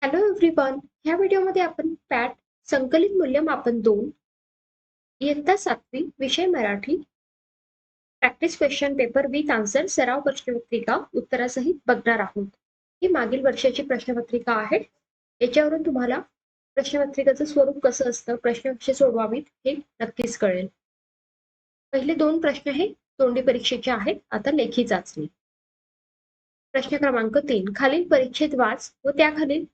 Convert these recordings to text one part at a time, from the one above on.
Hello everyone. ह्या व्हिडिओमध्ये आपण पॅट संकलित मूल्यमापन 2 इयत्ता 7वी विषय Marathi practice question paper with answer सराव प्रश्नपत्रिका उत्तरासहित बघणार आहोत. ही मागील वर्षाची प्रश्नपत्रिका आहे. याच्यावरून तुम्हाला प्रश्नपत्रिकेचं स्वरूप कसं असतं, प्रश्न कसे सोडवावेत हे नक्कीच कळेल. पहिले 2 प्रश्न हे तोंडी परीक्षेचे आहेत. आता लेखी चाचणी. प्रश्न क्रमांक 3 खालील परिच्छेद वाच व त्याखालील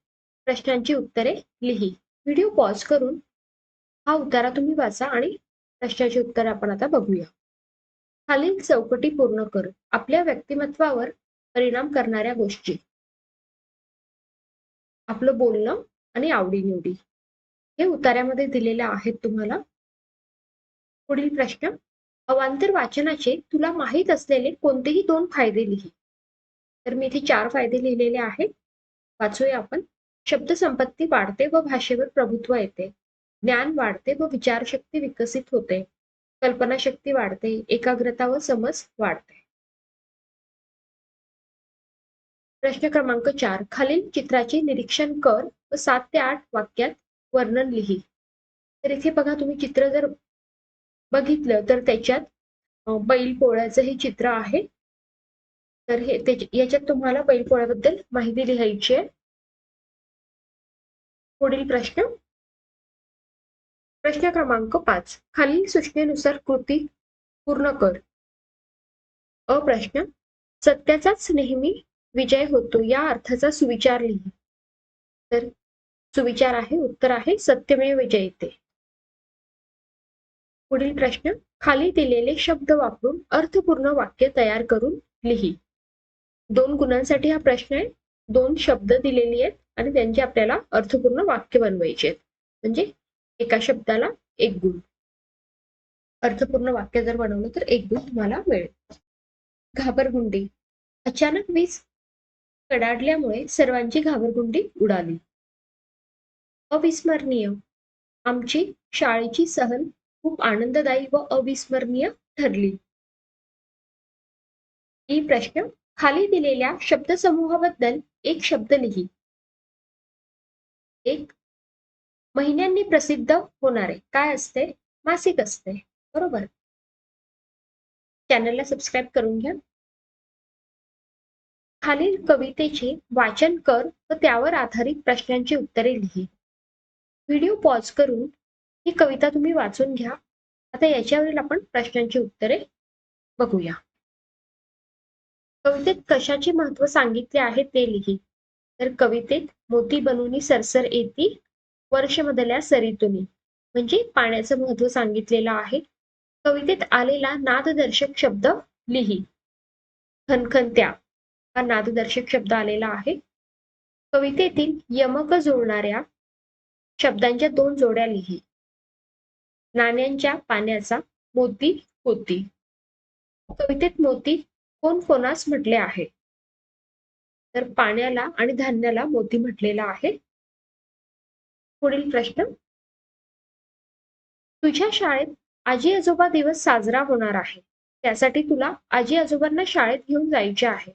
प्रश्नांची उत्तरे लिही. व्हिडिओ पॉज करून हा उतारा तुम्ही वाचा आणि प्रश्नाची उत्तरे आपण आता बघूया. खालील चौकटी पूर्ण कर. आपल्या व्यक्तिमत्वावर परिणाम करणाऱ्या गोष्टी. आपलं बोलणं आणि आवडीनिवडी हे उतार्यामध्ये दिलेले आहेत तुम्हाला. पुढील प्रश्न अवांतर वाचनाचे तुला माहीत असलेले कोणतेही 2 फायदे लिही. तर मी इथे 4 फायदे लिहिलेले आहेत. वाचूया आपण. शब्दसंपत्ती वाढते व भाषेवर प्रभुत्व येते. ज्ञान वाढते व विचारशक्ती विकसित होते. कल्पनाशक्ती वाढते, एकाग्रता व समज वाढते. प्रश्न क्रमांक 4 खालील चित्राचे निरीक्षण कर व 7 ते 8 वाक्यात वर्णन लिही. तर इथे बघा, तुम्ही चित्र जर बघितलं तर त्याच्यात बैल पोळ्याचं हे चित्र आहे. तर हे याच्यात तुम्हाला बैल पोळ्याबद्दल माहिती लिहायची आहे. पुढील प्रश्न. प्रश्न क्रमांक 5 खालील सूचनेनुसार कृती पूर्ण कर. अ प्रश्न सत्याचाच नेहमी विजय होतो या अर्थाचा सुविचार लिही. तर सुविचार आहे, उत्तर आहे सत्यमेव जयते. पुढील प्रश्न खाली दिलेले शब्द वापरून अर्थपूर्ण वाक्य तयार करून लिही. 2 गुणांसाठी हा प्रश्न आहे. 2 शब्द दिलेली आहेत आणि त्यांचे आपल्याला अर्थपूर्ण वाक्य बनवायचे आहेत. म्हणजे एका शब्दाला 1 गुण. अर्थपूर्ण वाक्य जर बनवलं तर 1 गुण तुम्हाला मिळेल. घाबरगुंडी. अचानक वीज कडाडल्यामुळे सर्वांची घाबरगुंडी उडाली. अविस्मरणीय. आमची शाळेची सहल खूप आनंददायी व अविस्मरणीय ठरली. ही प्रश्न खाली दिलेल्या शब्दसमूहाबद्दल एक शब्द लिही. एक महिन्यांनी प्रसिद्ध होणारे काय असते? मासिक असते. बरोबर. चॅनलला सबस्क्राईब करून घ्या. खालील कवितेचे वाचन कर व त्यावर आधारित प्रश्नांची उत्तरे लिही. व्हिडिओ पॉज करून ही कविता तुम्ही वाचून घ्या. आता याच्यावरील आपण प्रश्नांची उत्तरे बघूया. कवितेत कशाचे महत्व सांगितले आहे ते लिही. तर कवितेत मोती बनूनी सरसर येती वर्षमधल्या सरीतुनी, म्हणजे पाण्याचं महत्व सांगितलेलं आहे. कवितेत आलेला नाददर्शक शब्द लिही. खनखनत्या हा नाददर्शक शब्द आलेला आहे. कवितेतील यमक जुळणाऱ्या शब्दांच्या 2 जोड्या लिही. नाण्यांच्या पाण्याचा मोती होती. कवितेत मोती कोण कोणास म्हटले आहे? तर पाण्याला आणि धान्याला मोती म्हटलेला आहे. पुढील प्रश्न. तुझ्या शाळेत आजी आजोबा दिवस साजरा होणार आहे. त्यासाठी तुला आजी आजोबांना शाळेत घेऊन जायचे आहे.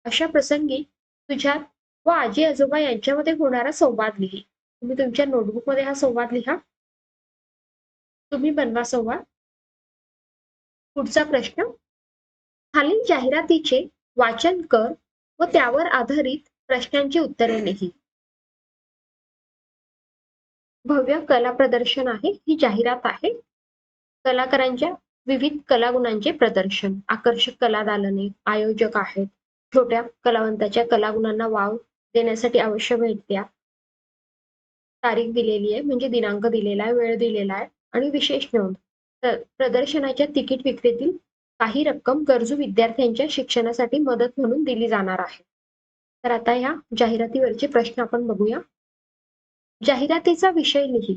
अशा प्रसंगी तुझ्यात व आजी आजोबा यांच्यामध्ये होणारा संवाद लिही. तुम्ही तुमच्या नोटबुकमध्ये हा संवाद लिहा. तुम्ही बनवा संवाद. पुढचा प्रश्न. खालील जाहिरातीचे वाचन कर व त्यावर आधारित प्रश्नांची उत्तरे लिही. भव्य कला प्रदर्शन आहे, ही जाहिरात आहे. कलाकारांच्या विविध कलागुणांचे प्रदर्शन, आकर्षक कला दालने, आयोजक आहेत. छोट्या कलावंताच्या कलागुणांना वाव देण्यासाठी आवश्यक भेटत्या. तारीख दिलेली आहे, म्हणजे दिनांक दिलेला आहे, वेळ दिलेला आहे आणि विशेष नोंद. प्रदर्शनाच्या तिकीट विक्रीतील काही रक्कम गरजू विद्यार्थ्यांच्या शिक्षणासाठी मदत म्हणून दिली जाणार आहे. तर आता ह्या जाहिरातीवरचे प्रश्न आपण बघूया. जाहिरातीचा विषय लिही.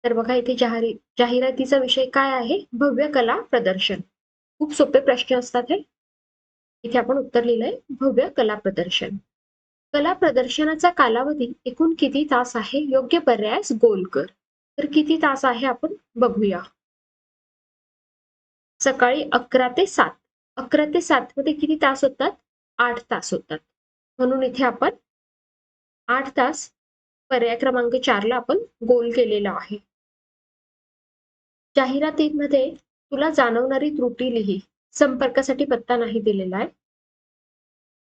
तर बघा, इथे जाहिरातीचा विषय काय आहे? भव्य कला प्रदर्शन. खूप सोपे प्रश्न असतात हे. इथे आपण उत्तर लिहिलंय भव्य कला प्रदर्शन. कला प्रदर्शनाचा कालावधी एकूण किती तास आहे? योग्य पर्यायास गोल कर. तर किती तास आहे आपण बघूया. सकाळी 11 ते 7. 11 ते 7 मध्ये किती तास होतात? 8 तास होतात. म्हणून इथे आपण 8 तास पर्याय क्रमांक 4 ला आपण गोल केलेला आहे. जाहिरातीमध्ये तुला जाणवणारी त्रुटी लिही. संपर्कासाठी पत्ता नाही दिलेला आहे.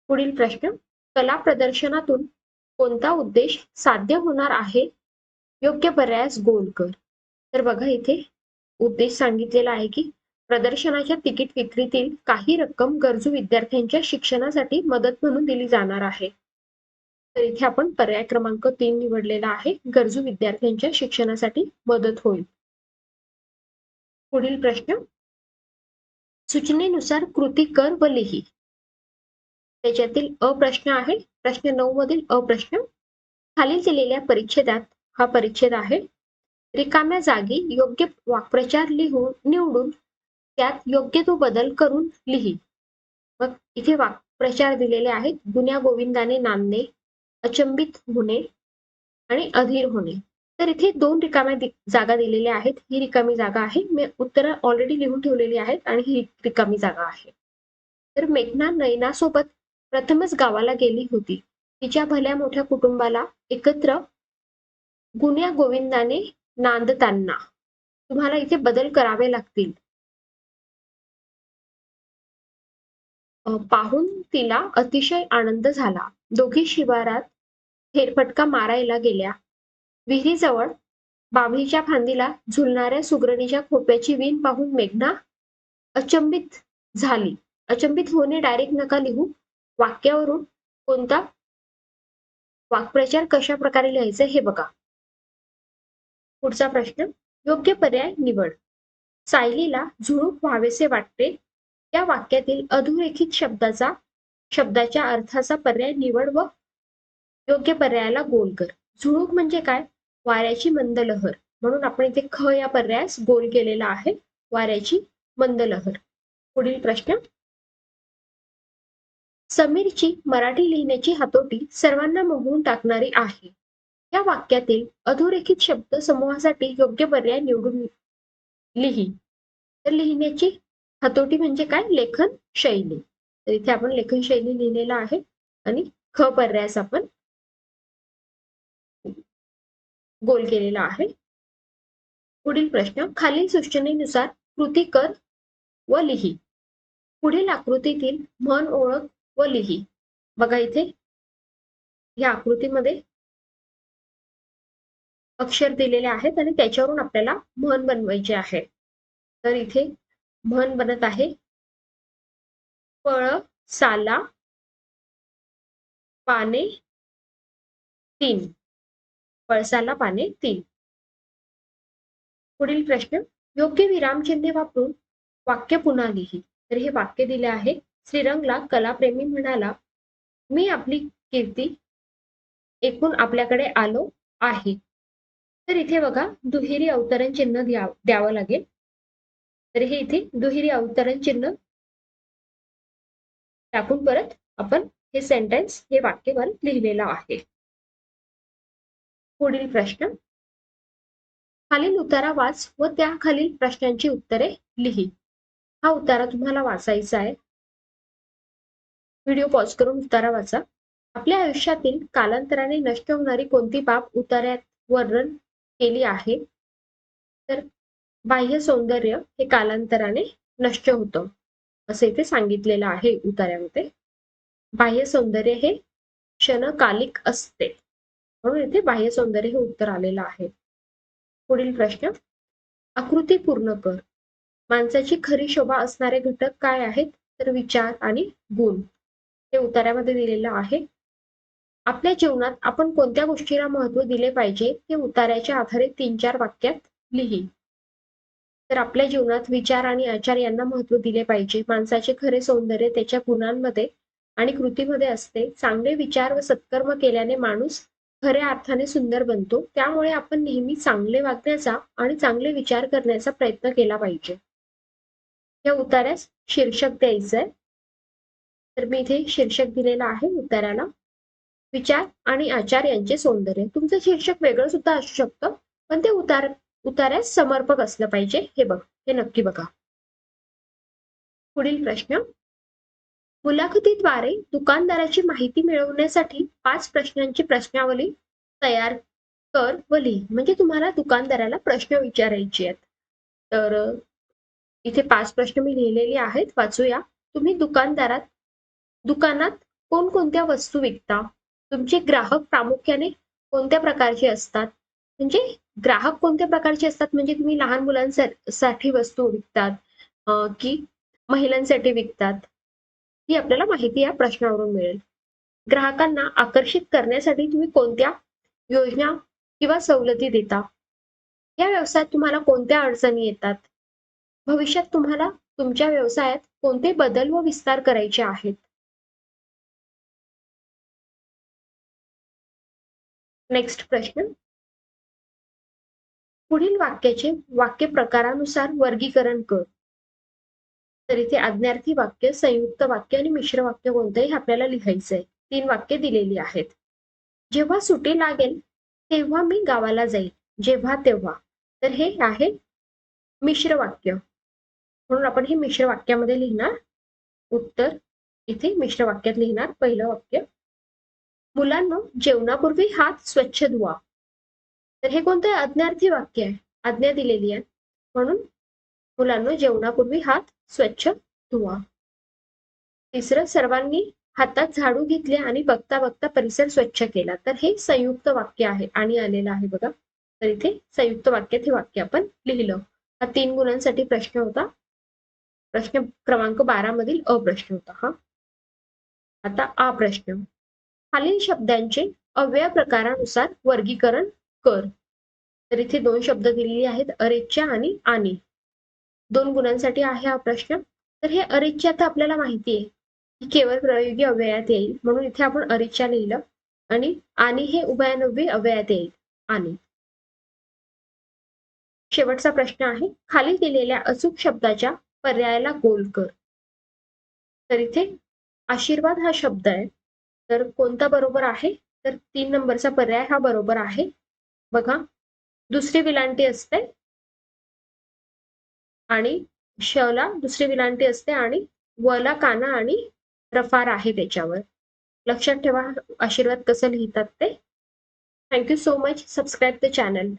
पुढील प्रश्न, कला प्रदर्शनातून कोणता उद्देश साध्य होणार आहे? योग्य पर्यायास गोल कर. तर बघा इथे उद्देश सांगितलेला आहे की प्रदर्शनाच्या तिकीट विक्रीतील काही रक्कम गरजू विद्यार्थ्यांच्या शिक्षणासाठी मदत म्हणून दिली जाणार आहे. तर इथे आपण पर्याय क्रमांक 3 निवडलेला आहे. गरजू विद्यार्थ्यांच्या शिक्षणासाठी मदत होईल. पुढील प्रश्न, सूचनेनुसार कृती कर व लिही. त्याच्यातील अ प्रश्न आहे. प्रश्न 9 मधील अ प्रश्न, खाली दिलेल्या परिच्छेदात, हा परिच्छेद आहे, रिकाम्या जागी योग्य वाक्प्रचार निवडून त्यात योग्य तो बदल करून लिही. मग इथे वाक्प्रचार दिलेले आहेत. गुण्या गोविंदाने नांदणे, अचंबित होणे आणि अधीर होणे. तर इथे 2 रिकाम्या जागा दिलेल्या आहेत. ही रिकामी जागा आहे. मी उत्तरं ऑलरेडी लिहून ठेवलेली आहेत आणि ही रिकामी जागा आहे. तर मेघना नयनासोबत प्रथमच गावाला गेली होती. तिच्या भल्या मोठ्या कुटुंबाला एकत्र गुण्या गोविंदाने नांदताना तुम्हाला इथे बदल करावे लागतील. पाहून तिला अतिशय आनंद झाला. दोघी शिवारात फेरफटका मारायला गेल्या. विहिरीजवळ बाभळीच्या फांदीला झुलणाऱ्या सुगरणीच्या खोप्याची वीण पाहून मेघना अचंबित झाली. अचंबित होणे डायरेक्ट नका लिहू. वाक्यावरून कोणता वाक्प्रचार कशा प्रकारे लिहायचं हे बघा. पुढचा प्रश्न, योग्य पर्याय निवड. सायलीला झुळूक व्हावेसे वाटते. या वाक्यातील अधोरेखित शब्दाच्या अर्थाचा पर्याय निवड व योग्य पर्यायाला गोल कर. झुळूक म्हणजे काय? वाऱ्याची मंद लहर. म्हणून आपण इथे ख या पर्यायास गोल केलेला आहे. वाऱ्याची मंद लहर. पुढील प्रश्न, समीरची मराठी लिहिण्याची हातोटी सर्वांना मोहून टाकणारी आहे. या वाक्यातील अधोरेखित शब्द समूहासाठी योग्य पर्याय निवडून लिही. तर लिहिण्याची हातोटी म्हणजे काय? लेखन शैली. तर इथे आपण लेखन शैली लिहिलेला आहे आणि ख पर्यायास आपण गोल केलेला आहे. पुढील प्रश्न, खालील सूचनेनुसार कृती कर व लिही. पुढील आकृतीतील म्हण ओळख व लिही. बघा इथे या आकृतीमध्ये अक्षर दिलेले आहेत आणि त्याच्यावरून आपल्याला म्हण बनवायची आहे. तर इथे म्हण बनत आहे, फळ साला पाने 3. पळसाला पाने 3. पुढील प्रश्न, योग्य विरामचिन्हे वापरून वाक्य पुन्हा लिही. तर हे वाक्य दिले आहे. श्रीरंगला कलाप्रेमी म्हणाला, मी आपली कीर्ती एकूण आपल्याकडे आलो आहे. तर इथे बघा दुहेरी अवतरण चिन्ह द्यावं लागेल. तर हे इथे दुहेरी अवतरण चिन्ह टाकून परत आपण हे सेंटेन्स, हे वाक्यवर लिहिलेलं आहे. पुढील प्रश्न, खालील उतारा वाच व त्या खालील प्रश्नांची उत्तरे लिही. हा उतारा तुम्हाला वाचायचा आहे. व्हिडिओ पॉज करून उतारा वाचा. आपल्या आयुष्यातील कालांतराने नष्ट होणारी कोणती बाब उतार्यात वर्णन केली आहे? तर बाह्य सौंदर्य हे कालांतराने नष्ट होतं असं इथे सांगितलेलं आहे उतार्यामध्ये. बाह्य सौंदर्य हे क्षणकालिक असते, म्हणून इथे बाह्य सौंदर्य हे उत्तर आलेलं आहे. पुढील प्रश्न, आकृती पूर्ण कर. माणसाची खरी शोभा असणारे घटक काय आहेत? तर विचार आणि गुण. हे उतार्यामध्ये दिलेलं आहे. आपल्या जीवनात आपण कोणत्या गोष्टीला महत्त्व दिले पाहिजे ते उतार्याच्या आधारे 3-4 वाक्यात लिही. तर आपल्या जीवनात विचार आणि आचार यांना महत्त्व दिले पाहिजे. माणसाचे खरे सौंदर्य त्याच्या गुणांमध्ये आणि कृतीमध्ये असते. चांगले विचार व सत्कर्म केल्याने माणूस खऱ्या अर्थाने सुंदर बनतो. त्यामुळे आपण नेहमी चांगले वागण्याचा आणि चांगले विचार करण्याचा प्रयत्न केला पाहिजे. या उतार्यास शीर्षक द्यायचंय. तर मी इथे शीर्षक दिलेलं आहे उतार्याला, विचार आणि आचार यांचे सौंदर्य. तुमचं शीर्षक वेगळं सुद्धा असू शकतं, पण ते उतार्यास समर्पक असलं पाहिजे. हे नक्की बघा. पुढील प्रश्न, मुलाखतीद्वारे दुकानदाराची माहिती मिळवण्यासाठी 5 प्रश्नांची प्रश्नावली तयार कर व लिही. म्हणजे तुम्हाला दुकानदाराला प्रश्न विचारायचे आहेत. तर इथे 5 प्रश्न मी लिहिलेले आहेत, वाचूया. तुम्ही दुकानात कोणकोणत्या वस्तू विकता? तुमचे ग्राहक प्रामुख्याने कोणत्या प्रकारचे असतात? म्हणजे ग्राहक कोणत्या प्रकारचे असतात, म्हणजे तुम्ही लहान मुलांसाठी वस्तू विकतात की महिलांसाठी विकतात? ही आपल्याला माहिती या प्रश्नावरून मिळेल. ग्राहकांना आकर्षित करण्यासाठी तुम्ही कोणत्या योजना किंवा सवलती देता? या व्यवसायात तुम्हाला कोणत्या अडचणी येतात? भविष्यात तुम्हाला तुमच्या व्यवसायात कोणते बदल व विस्तार करायचे आहेत? नेक्स्ट प्रश्न. पुढील वाक्याचे वाक्य प्रकारानुसार वर्गीकरण कर. तर इथे आज्ञार्थी वाक्य, संयुक्त वाक्य आणि मिश्र वाक्य कोणतं हे आपल्याला लिहायचं आहे. 3 वाक्य दिलेली आहेत. जेव्हा सुट्टी लागेल तेव्हा मी गावाला जाईल. जेव्हा तेव्हा. तर हे आहे मिश्र वाक्य. म्हणून आपण हे मिश्र वाक्यामध्ये लिहिणार. उत्तर इथे मिश्र वाक्यात लिहिणार. पहिलं वाक्य. मुलांनो, जेवणापूर्वी हात स्वच्छ धुवा. तर हे कोणतं आज्ञार्थी वाक्य आहे? आज्ञा दिलेली आहे. म्हणून मुलांनो, जेवणापूर्वी हात स्वच्छ धुवा. तिसरं, सर्वांनी हातात झाडू घेतले आणि बघता बघता परिसर स्वच्छ केला. तर हे संयुक्त वाक्य आहे आणि आलेलं आहे बघा. तर इथे संयुक्त वाक्यात हे वाक्य आपण लिहिलं. हा 3 गुणांसाठी प्रश्न होता. प्रश्न क्रमांक 12 मधील अ प्रश्न होता हा. आता आ प्रश्न. खालील शब्दांचे अव्यय प्रकारानुसार वर्गीकरण कर. तर इथे 2 शब्द दिलेले आहेत, अरेच्या आणि आणि. 2 गुणांसाठी आहे हा प्रश्न. तर हे अरेच्या आता आपल्याला माहिती आहे की केवळ प्रयोगी अव्ययात येईल, म्हणून इथे आपण अरेच्या लिहिलं. आणि हे उभयनव्य अव्ययात येईल आणि. शेवटचा प्रश्न आहे, खाली दिलेल्या अचूक शब्दाच्या पर्यायाला गोल कर. तर इथे आशीर्वाद हा शब्द आहे. तर कोणता बरोबर आहे? तर 3 नंबरचा पर्याय हा बरोबर आहे. बघा, दुसरी विलांटी असते आणि शला दुसरी विलांटी असते आणि वला काना आणि रफार आहे त्याच्यावर. लक्षात ठेवा आशीर्वाद कसं लिहितात ते. Thank you so much. Subscribe the channel.